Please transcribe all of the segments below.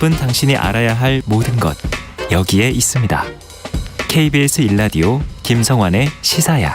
바쁜 당신이 알아야 할 모든 것 여기에 있습니다. KBS 1라디오 김성환의 시사야.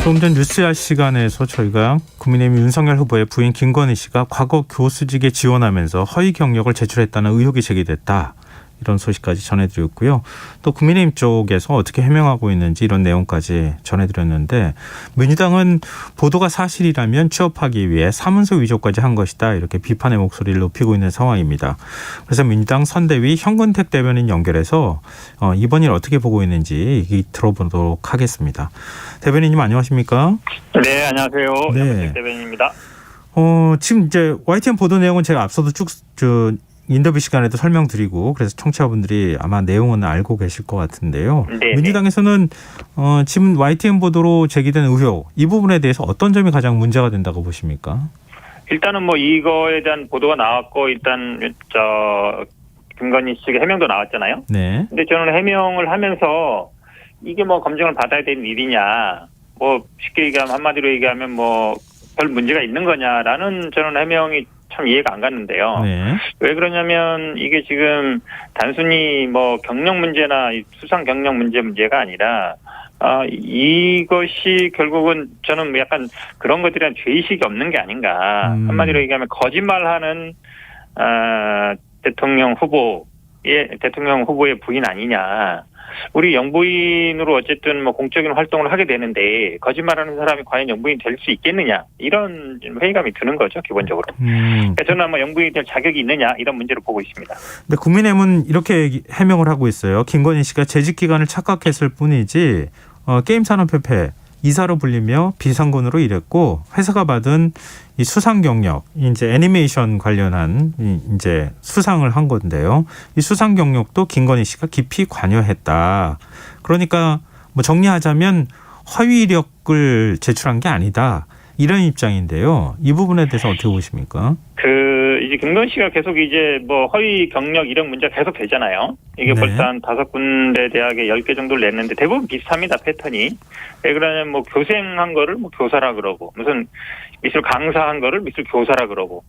조금 전 뉴스야 시간에서 저희가 국민의힘 윤석열 후보의 부인 김건희 씨가 과거 교수직에 지원하면서 허위 경력을 제출했다는 의혹이 제기됐다. 이런 소식까지 전해드렸고요. 또 국민의힘 쪽에서 어떻게 해명하고 있는지 이런 내용까지 전해드렸는데, 민주당은 보도가 사실이라면 취업하기 위해 사문서 위조까지 한 것이다, 이렇게 비판의 목소리를 높이고 있는 상황입니다. 그래서 민주당 선대위 현근택 대변인 연결해서 이번 일 어떻게 보고 있는지 얘기 들어보도록 하겠습니다. 대변인님 안녕하십니까? 네, 안녕하세요. 네. 현근택 대변인입니다. 지금 이제 YTN 보도 내용은 제가 앞서도 쭉 인터뷰 시간에도 설명드리고, 그래서 청취자분들이 아마 내용은 알고 계실 것 같은데요. 네네. 민주당에서는 지금 YTN 보도로 제기된 의혹, 이 부분에 대해서 어떤 점이 가장 문제가 된다고 보십니까? 일단은 뭐 이거에 대한 보도가 나왔고, 일단 김건희 측의 해명도 나왔잖아요. 네. 근데 저는 해명을 하면서 이게 뭐 검증을 받아야 되는 일이냐, 뭐 쉽게 얘기하면, 한마디로 얘기하면 뭐 별 문제가 있는 거냐라는 저는 해명이 참 이해가 안 갔는데요. 네. 왜 그러냐면 이게 지금 단순히 뭐 경력 문제나 수상 경력 문제가 아니라 이것이 결국은 저는 약간 그런 것들에 대한 죄의식이 없는 게 아닌가. 한마디로 얘기하면 거짓말하는 대통령 후보의 부인 아니냐. 우리 영부인으로 어쨌든 뭐 공적인 활동을 하게 되는데 거짓말하는 사람이 과연 영부인 될 수 있겠느냐, 이런 회의감이 드는 거죠, 기본적으로. 그러니까 저는 아마 영부인이 될 자격이 있느냐, 이런 문제를 보고 있습니다. 근데 국민의힘은 이렇게 해명을 하고 있어요. 김건희 씨가 재직 기간을 착각했을 뿐이지 게임산업협회 이사로 불리며 비상근으로 일했고, 회사가 받은 이 수상 경력, 이제 애니메이션 관련한 이제 수상을 한 건데요. 이 수상 경력도 김건희 씨가 깊이 관여했다. 그러니까 뭐 정리하자면 허위 이력을 제출한 게 아니다, 이런 입장인데요. 이 부분에 대해서 어떻게 보십니까? 이제 김건희 씨가 계속 이제 뭐 허위 경력 이력 문제가 계속 되잖아요. 이게 네. 벌써 한 5군데 대학에 10개 정도를 냈는데 대부분 비슷합니다, 패턴이. 왜 그러냐면 뭐 교생한 거를 뭐 교사라 그러고, 무슨 미술 강사한 거를 미술 교사라 그러고,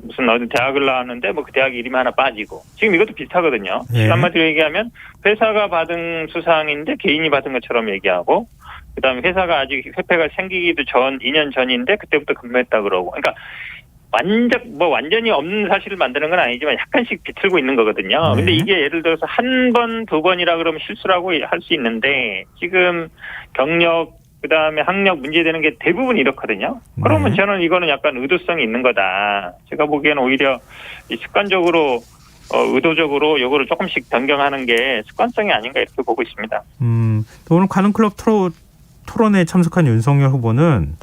무슨 어디 대학을 나왔는데 뭐 그 대학 이름이 하나 빠지고, 지금 이것도 비슷하거든요. 네. 한마디로 얘기하면 회사가 받은 수상인데 개인이 받은 것처럼 얘기하고, 그다음에 회사가 아직 회폐가 생기기도 전 2년 전인데 그때부터 근무했다 그러고. 그러니까 완전히 없는 사실을 만드는 건 아니지만 약간씩 비틀고 있는 거거든요. 네. 근데 이게 예를 들어서 한 번, 두 번이라 그러면 실수라고 할 수 있는데, 지금 경력, 그다음에 학력 문제되는 게 대부분 이렇거든요. 그러면 네. 저는 이거는 약간 의도성이 있는 거다. 제가 보기에는 오히려 습관적으로 의도적으로 요거를 조금씩 변경하는 게 습관성이 아닌가, 이렇게 보고 있습니다. 오늘 가는클럽 토론에 참석한 윤석열 후보는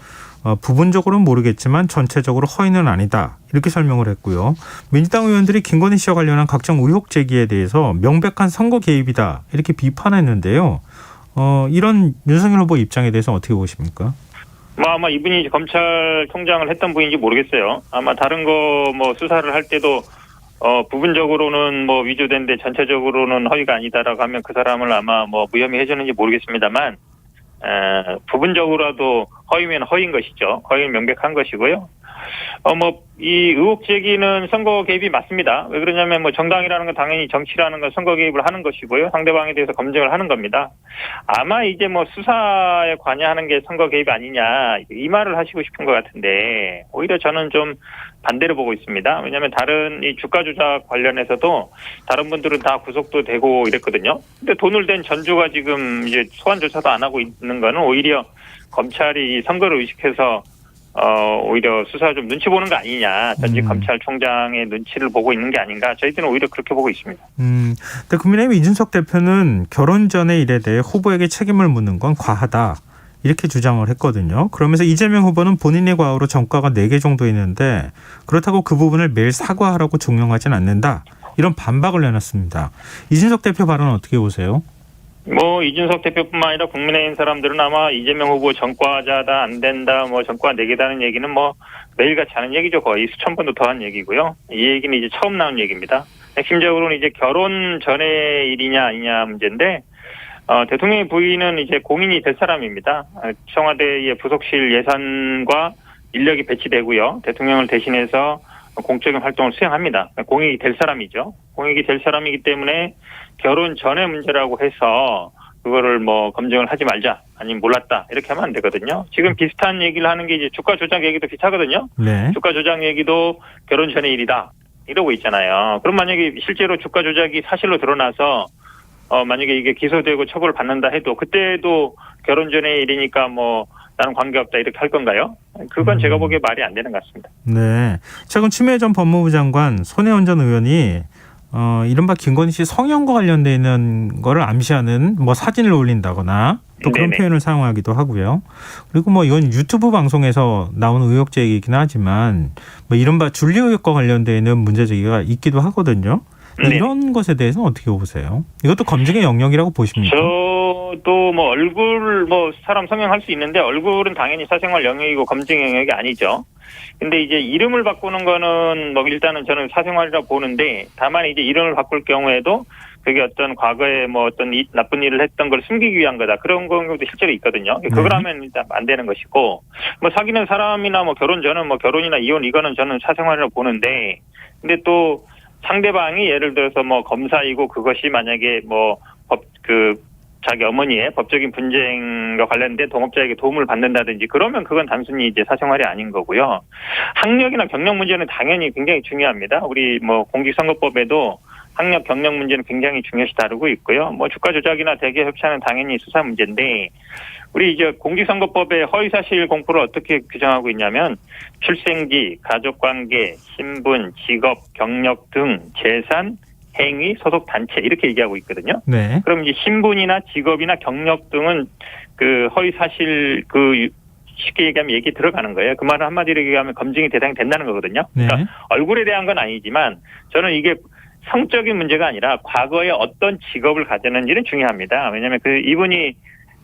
부분적으로는 모르겠지만 전체적으로 허위는 아니다, 이렇게 설명을 했고요. 민주당 의원들이 김건희 씨와 관련한 각종 의혹 제기에 대해서 명백한 선거 개입이다, 이렇게 비판했는데요. 이런 윤석열 후보 입장에 대해서 어떻게 보십니까? 아마 이분이 검찰총장을 했던 분인지 모르겠어요. 아마 다른 거 뭐 수사를 할 때도 부분적으로는 뭐 위조된데 전체적으로는 허위가 아니다라고 하면 그 사람을 아마 뭐 무혐의 해주는지 모르겠습니다만, 부분적으로라도 허위면 허위인 것이죠. 허위는 명백한 것이고요. 이 의혹 제기는 선거 개입이 맞습니다. 왜 그러냐면 뭐 정당이라는 건 당연히 정치라는 건 선거 개입을 하는 것이고요. 상대방에 대해서 검증을 하는 겁니다. 아마 이제 뭐 수사에 관여하는 게 선거 개입 아니냐, 이 말을 하시고 싶은 것 같은데, 오히려 저는 좀 반대로 보고 있습니다. 왜냐하면 다른 이 주가 조작 관련해서도 다른 분들은 다 구속도 되고 이랬거든요. 근데 돈을 댄 전주가 지금 이제 소환 조사도 안 하고 있는 거는 오히려 검찰이 선거를 의식해서 오히려 수사 좀 눈치 보는 거 아니냐, 전직 검찰총장의 눈치를 보고 있는 게 아닌가, 저희들은 오히려 그렇게 보고 있습니다. 근데 국민의힘 이준석 대표는 결혼 전의 일에 대해 후보에게 책임을 묻는 건 과하다, 이렇게 주장을 했거든요. 그러면서 이재명 후보는 본인의 과오로 전과가 4개 정도 있는데 그렇다고 그 부분을 매일 사과하라고 종용하진 않는다, 이런 반박을 내놨습니다. 이준석 대표 발언은 어떻게 보세요? 이준석 대표뿐만 아니라 국민의힘 사람들은 아마 이재명 후보 전과자다, 안 된다, 전과 4개다는 얘기는 매일같이 하는 얘기죠. 거의 수천 번도 더한 얘기고요. 이 얘기는 이제 처음 나온 얘기입니다. 핵심적으로는 이제 결혼 전의 일이냐 아니냐 문제인데, 대통령의 부인은 이제 공인이 될 사람입니다. 청와대의 부속실 예산과 인력이 배치되고요. 대통령을 대신해서 공적인 활동을 수행합니다. 공익이 될 사람이죠. 공익이 될 사람이기 때문에 결혼 전의 문제라고 해서 그거를 뭐 검증을 하지 말자, 아니면 몰랐다 이렇게 하면 안 되거든요. 지금 비슷한 얘기를 하는 게 이제 주가 조작 얘기도 비슷하거든요. 네. 주가 조작 얘기도 결혼 전의 일이다 이러고 있잖아요. 그럼 만약에 실제로 주가 조작이 사실로 드러나서 만약에 이게 기소되고 처벌을 받는다 해도 그때도 결혼 전의 일이니까 뭐 나는 관계없다 이렇게 할 건가요? 그건 제가 보기에 말이 안 되는 것 같습니다. 네. 최근 추미애 전 법무부 장관, 손혜원 전 의원이 이른바 김건희 씨 성형과 관련돼 있는 거를 암시하는 뭐 사진을 올린다거나 또 그런 네네. 표현을 사용하기도 하고요. 그리고 뭐 이건 유튜브 방송에서 나오는 의혹 제기이긴 하지만 뭐 이른바 줄리 의혹과 관련돼 있는 문제 제기가 있기도 하거든요. 네. 이런 것에 대해서는 어떻게 보세요? 이것도 검증의 영역이라고 보십니까? 저도 뭐 얼굴 뭐 사람 성형할 수 있는데 얼굴은 당연히 사생활 영역이고 검증 영역이 아니죠. 근데 이제 이름을 바꾸는 거는 뭐 일단은 저는 사생활이라 보는데 다만 이제 이름을 바꿀 경우에도 그게 어떤 과거에 뭐 어떤 나쁜 일을 했던 걸 숨기기 위한 거다. 그런 경우도 실제로 있거든요. 그걸 하면 일단 안 되는 것이고 뭐 사귀는 사람이나 뭐 결혼 저는 뭐 결혼이나 이혼 이거는 저는 사생활이라 보는데 근데 또 상대방이 예를 들어서 뭐 검사이고 그것이 만약에 뭐 자기 어머니의 법적인 분쟁과 관련된 동업자에게 도움을 받는다든지 그러면 그건 단순히 이제 사생활이 아닌 거고요. 학력이나 경력 문제는 당연히 굉장히 중요합니다. 우리 뭐 공직선거법에도 학력 경력 문제는 굉장히 중요시 다루고 있고요. 뭐 주가 조작이나 대개 협찬은 당연히 수사 문제인데 우리 이제 공직선거법의 허위사실 공표를 어떻게 규정하고 있냐면 출생지, 가족관계, 신분, 직업, 경력 등 재산, 행위, 소속 단체 이렇게 얘기하고 있거든요. 네. 그럼 이제 신분이나 직업이나 경력 등은 그 허위사실 쉽게 얘기하면 얘기 들어가는 거예요. 그 말은 한마디로 얘기하면 검증이 대상이 된다는 거거든요. 네. 그러니까 얼굴에 대한 건 아니지만 저는 이게 성적인 문제가 아니라 과거에 어떤 직업을 가졌는지는 중요합니다. 왜냐하면 이분이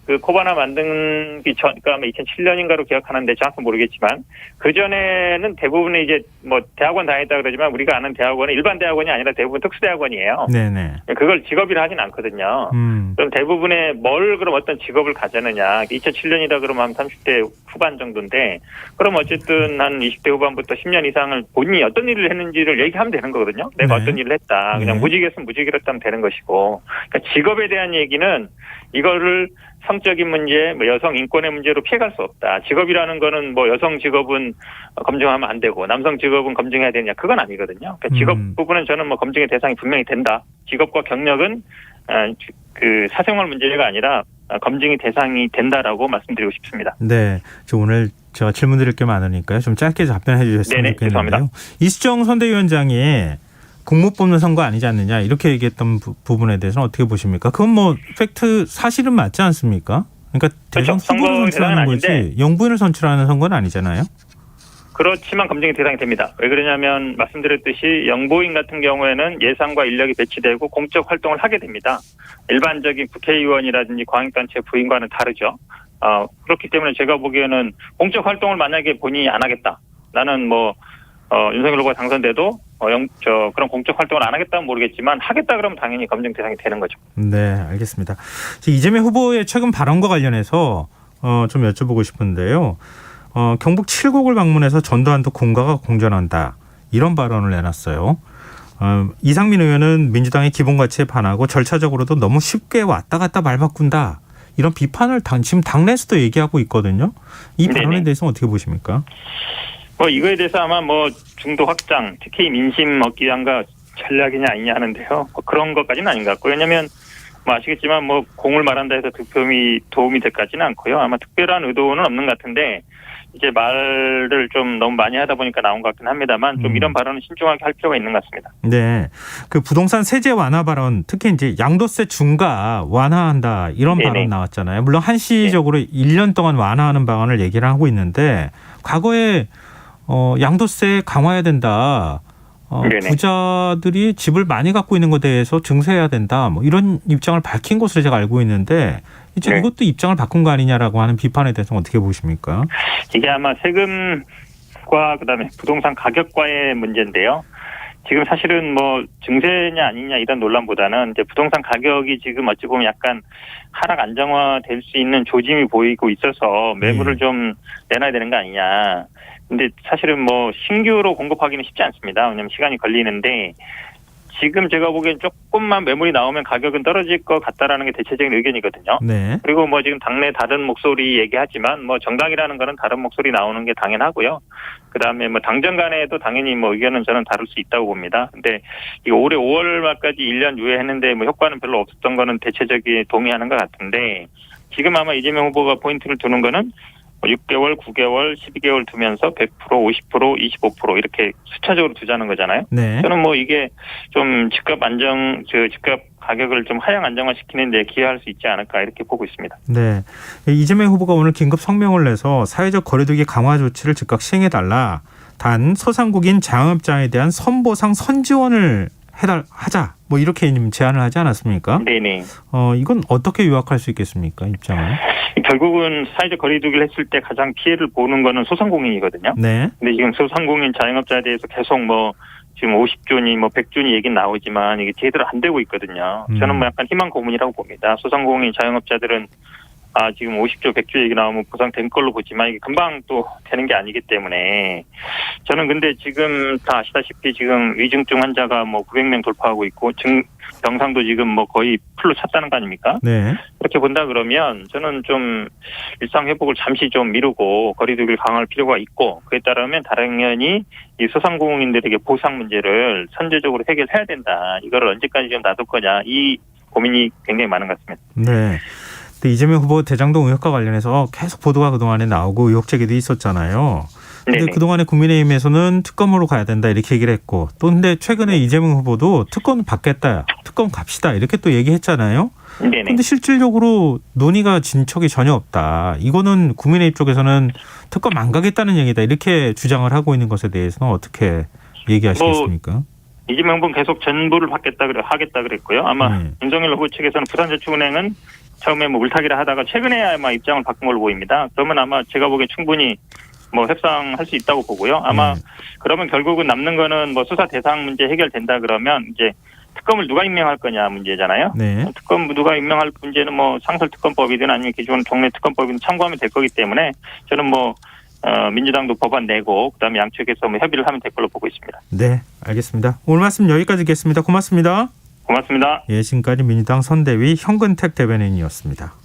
그 코바나 만들기 전, 그러니까 2007년인가로 기억하는데 정확히 모르겠지만 그 전에는 대부분의 이제 뭐 대학원 다녔다 그러지만 우리가 아는 대학원은 일반 대학원이 아니라 대부분 특수대학원이에요. 네네. 그걸 직업이라 하진 않거든요. 그럼 대부분의 그럼 어떤 직업을 가졌느냐. 2007년이다 그러면 한 30대 후반 정도인데 그럼 어쨌든 한 20대 후반부터 10년 이상을 본인이 어떤 일을 했는지를 얘기하면 되는 거거든요. 내가 네. 어떤 일을 했다. 그냥 네. 무직했으면 무직이랬다 하면 되는 것이고. 그러니까 직업에 대한 얘기는 이거를 성적인 문제, 뭐 여성 인권의 문제로 피해갈 수 없다. 직업이라는 거는 뭐 여성 직업은 검증하면 안 되고 남성 직업은 검증해야 되냐 그건 아니거든요. 그러니까 직업 부분은 저는 뭐 검증의 대상이 분명히 된다. 직업과 경력은 그 사생활 문제가 아니라 검증의 대상이 된다라고 말씀드리고 싶습니다. 네, 오늘 제가 질문 드릴 게 많으니까요. 좀 짧게 답변해 주셨으면 네네, 좋겠는데요. 죄송합니다. 이수정 선대위원장이 국무 뽑는 선거 아니지 않느냐 이렇게 얘기했던 부분에 대해서는 어떻게 보십니까? 그건 뭐 팩트 사실은 맞지 않습니까? 그러니까 대선 그렇죠. 후보를 선거 선출하는 거지 대상은 영부인을 선출하는 선거는 아니잖아요. 그렇지만 검증의 대상이 됩니다. 왜 그러냐면 말씀드렸듯이 영부인 같은 경우에는 예산과 인력이 배치되고 공적 활동을 하게 됩니다. 일반적인 국회의원이라든지 광역단체 부인과는 다르죠. 그렇기 때문에 제가 보기에는 공적 활동을 만약에 본인이 안 하겠다. 나는 뭐 윤석열 후보가 당선돼도 그런 공적 활동을 안 하겠다면 모르겠지만 하겠다 그러면 당연히 검증 대상이 되는 거죠. 네, 알겠습니다. 이재명 후보의 최근 발언과 관련해서 좀 여쭤보고 싶은데요. 경북 칠곡을 방문해서 전두환도 공가가 공전한다. 이런 발언을 내놨어요. 이상민 의원은 민주당의 기본 가치에 반하고 절차적으로도 너무 쉽게 왔다 갔다 말 바꾼다. 이런 비판을 지금 당내에서도 얘기하고 있거든요. 이 발언에 네네. 대해서 어떻게 보십니까? 이거에 대해서 아마 중도 확장, 특히 민심 얻기 위한 전략이냐 아니냐 하는데요. 그런 것까지는 아닌 것 같고요. 왜냐하면 아시겠지만 공을 말한다 해서 득표이 도움이 될까지는 않고요. 아마 특별한 의도는 없는 것 같은데 이제 말을 좀 너무 많이 하다 보니까 나온 것 같긴 합니다만 좀 이런 발언은 신중하게 할 필요가 있는 것 같습니다. 네, 그 부동산 세제 완화 발언, 특히 이제 양도세 중과 완화한다 이런 네네. 발언 나왔잖아요. 물론 한시적으로 1년 동안 완화하는 방안을 얘기를 하고 있는데 과거에 양도세 강화해야 된다. 네네. 부자들이 집을 많이 갖고 있는 것에 대해서 증세해야 된다. 이런 입장을 밝힌 것으로 제가 알고 있는데 이제 네. 이것도 입장을 바꾼 거 아니냐라고 하는 비판에 대해서 어떻게 보십니까? 이게 아마 세금과 그다음에 부동산 가격과의 문제인데요. 지금 사실은 증세냐 아니냐 이런 논란보다는 이제 부동산 가격이 지금 어찌 보면 약간 하락 안정화될 수 있는 조짐이 보이고 있어서 매물을 좀 내놔야 되는 거 아니냐. 근데 사실은 뭐 신규로 공급하기는 쉽지 않습니다. 왜냐하면 시간이 걸리는데 지금 제가 보기엔 조금만 매물이 나오면 가격은 떨어질 것 같다라는 게 대체적인 의견이거든요. 네. 그리고 뭐 지금 당내 다른 목소리 얘기하지만 뭐 정당이라는 거는 다른 목소리 나오는 게 당연하고요. 그다음에 뭐 당정 간에도 당연히 뭐 의견은 저는 다를 수 있다고 봅니다. 근데 이 올해 5월 말까지 1년 유예했는데 뭐 효과는 별로 없었던 거는 대체적인 동의하는 것 같은데 지금 아마 이재명 후보가 포인트를 두는 거는 6개월, 9개월, 12개월 두면서 100%, 50%, 25% 이렇게 숫자적으로 두자는 거잖아요. 네. 저는 뭐 이게 좀 집값 가격을 좀 하향 안정화시키는 데 기여할 수 있지 않을까 이렇게 보고 있습니다. 네. 이재명 후보가 오늘 긴급 성명을 내서 사회적 거리두기 강화 조치를 즉각 시행해달라. 단 소상공인 자영업자에 대한 선보상 선지원을 하자. 뭐 이렇게 제안을 하지 않았습니까? 네네. 이건 어떻게 요약할 수 있겠습니까? 입장을. 결국은 사회적 거리두기를 했을 때 가장 피해를 보는 거는 소상공인이거든요. 네. 근데 지금 소상공인 자영업자에 대해서 계속 뭐 지금 50조니 뭐 100조니 얘기는 나오지만 이게 제대로 안 되고 있거든요. 저는 뭐 약간 희망 고문이라고 봅니다. 소상공인 자영업자들은 지금 50조, 100조 얘기 나오면 보상된 걸로 보지만 이게 금방 또 되는 게 아니기 때문에 저는 근데 지금 다 아시다시피 지금 위중증 환자가 뭐 900명 돌파하고 있고 병상도 지금 뭐 거의 풀로 찼다는 거 아닙니까? 네. 그렇게 본다 그러면 저는 좀 일상 회복을 잠시 좀 미루고 거리두기를 강화할 필요가 있고 그에 따르면 당연히 이 소상공인들에게 보상 문제를 선제적으로 해결해야 된다. 이거를 언제까지 좀 놔둘 거냐 이 고민이 굉장히 많은 것 같습니다. 네. 이재명 후보 대장동 의혹과 관련해서 계속 보도가 그동안에 나오고 의혹 제기도 있었잖아요. 근데 그동안에 국민의힘에서는 특검으로 가야 된다 이렇게 얘기를 했고 또 근데 최근에 이재명 후보도 특검 받겠다, 특검 갑시다 이렇게 또 얘기했잖아요. 그런데 실질적으로 논의가 진척이 전혀 없다. 이거는 국민의힘 쪽에서는 특검 안 가겠다는 얘기다 이렇게 주장을 하고 있는 것에 대해서는 어떻게 얘기하시겠습니까? 이재명 후보는 계속 전부를 하겠다 그랬고요. 아마 윤석열 후보 측에서는 부산저축은행은 처음에 뭐 물타기를 하다가 최근에 아마 입장을 바꾼 걸로 보입니다. 그러면 아마 제가 보기에 충분히 뭐 협상할 수 있다고 보고요. 아마 그러면 결국은 남는 거는 뭐 수사 대상 문제 해결된다 그러면 이제 특검을 누가 임명할 거냐 문제잖아요. 네. 특검 누가 임명할 문제는 뭐 상설특검법이든 아니면 기존 동네 특검법이든 참고하면 될 거기 때문에 저는 뭐 민주당도 법안 내고 그다음에 양측에서 뭐 협의를 하면 될 걸로 보고 있습니다. 네, 알겠습니다. 오늘 말씀 여기까지 듣겠습니다. 고맙습니다. 고맙습니다. 지금까지 민주당 선대위 현근택 대변인이었습니다.